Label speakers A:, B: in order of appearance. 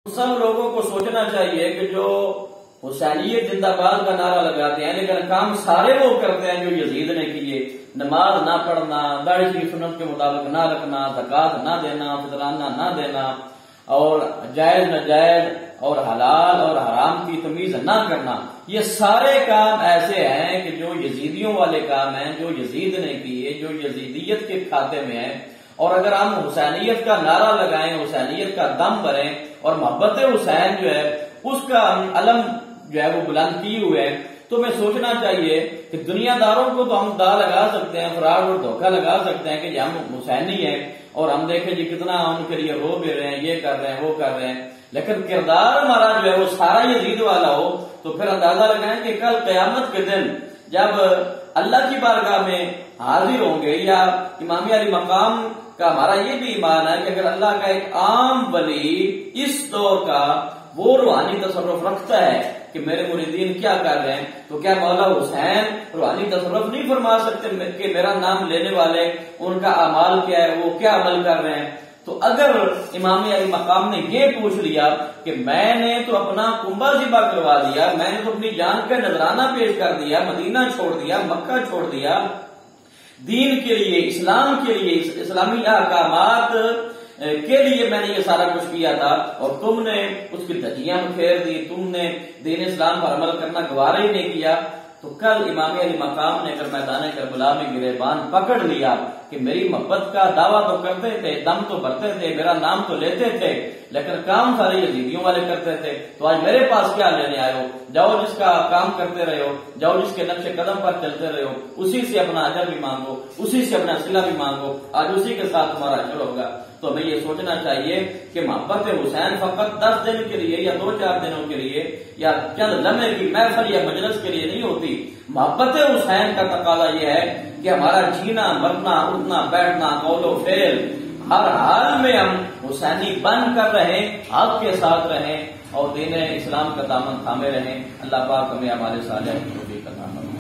A: سب لوگوں کو سوچنا چاہیے کہ جو حسینیت زندہ باد کا نعرہ لگاتے ہیں لیکن کام سارے وہ کرتے ہیں جو یزید نے کیے، نماز نہ پڑھنا، داڑھی کی سنت کے مطابق نہ رکھنا، زکوٰۃ نہ دینا، فطرانہ نہ دینا، اور جائز ناجائز اور حلال اور حرام کی تمیز نہ کرنا، یہ سارے کام ایسے ہیں کہ جو یزیدیوں والے کام ہیں، جو یزید نے کیے، جو یزیدیت کے کھاتے میں ہیں۔ اور اگر ہم حسینیت کا نعرہ لگائیں، حسینیت کا دم بھریں اور محبت حسین جو ہے اس کا علم جو ہے وہ بلند کیے ہوئے ہیں، تو ہمیں سوچنا چاہیے کہ دنیا داروں کو تو ہم دا لگا سکتے ہیں، فراڈ اور دھوکہ لگا سکتے ہیں کہ ہم حسینی ہیں اور ہم دیکھیں جی کتنا ان کے لیے رو بھی رہے ہیں، یہ کر رہے ہیں، وہ کر رہے ہیں، لیکن کردار ہمارا جو ہے وہ سارا یزید والا ہو تو پھر اندازہ لگائیں کہ کل قیامت کے دن جب اللہ کی بارگاہ میں حاضر ہوں گے، یا امام علی مقام کا ہمارا یہ بھی ایمان ہے کہ اگر اللہ کا ایک عام ولی اس دور کا وہ روحانی تصرف رکھتا ہے کہ میرے مریدین کیا کر رہے ہیں، تو کیا مولا حسین روحانی تصرف نہیں فرما سکتے کہ میرا نام لینے والے ان کا اعمال کیا ہے، وہ کیا عمل کر رہے ہیں؟ تو اگر امام علی مقام نے یہ پوچھ لیا کہ میں نے تو اپنا کنبہ ذبح کروا دیا، میں نے تو اپنی جان کا نذرانہ پیش کر دیا، مدینہ چھوڑ دیا، مکہ چھوڑ دیا، دین کے لیے، اسلام کے لیے، اسلامی احکامات کے لیے میں نے یہ سارا کچھ کیا تھا، اور تم نے اس کی دھجیاں پھیر دی، تم نے دین اسلام پر عمل کرنا گوارا ہی نہیں کیا، تو کل امام علی مقام نے اگر میدان کربلا میں گریبان پکڑ لیا کہ میری محبت کا دعویٰ تو کرتے تھے، دم تو بھرتے تھے، میرا نام تو لیتے تھے، لیکن کام سارے یزیدیوں والے کرتے تھے، تو آج میرے پاس کیا لینے آئے ہو؟ جاؤ جس کا کام کرتے رہے ہو، جاؤ جس کے نقش قدم پر چلتے رہے ہو، اسی سے اپنا اجر بھی مانگو، اسی سے اپنا صلہ بھی مانگو، آج اسی کے ساتھ تمہارا اجر ہوگا۔ تو ہمیں یہ سوچنا چاہیے کہ محبت حسین فقط 10 دن کے لیے یا 2-4 دنوں کے لیے یا چند لمحے کی محفل یا مجلس کے لیے نہیں ہوتی۔ محبت حسین کا تقاضا یہ ہے کہ ہمارا جینا، مرنا، اٹھنا، بیٹھنا، قول و فعل، ہر حال میں ہم حسینی بن کر رہیں، حق کے ساتھ رہیں اور دین اسلام کا دامن تھامے رہیں۔ اللہ پاک ہمیں ہمارے صالح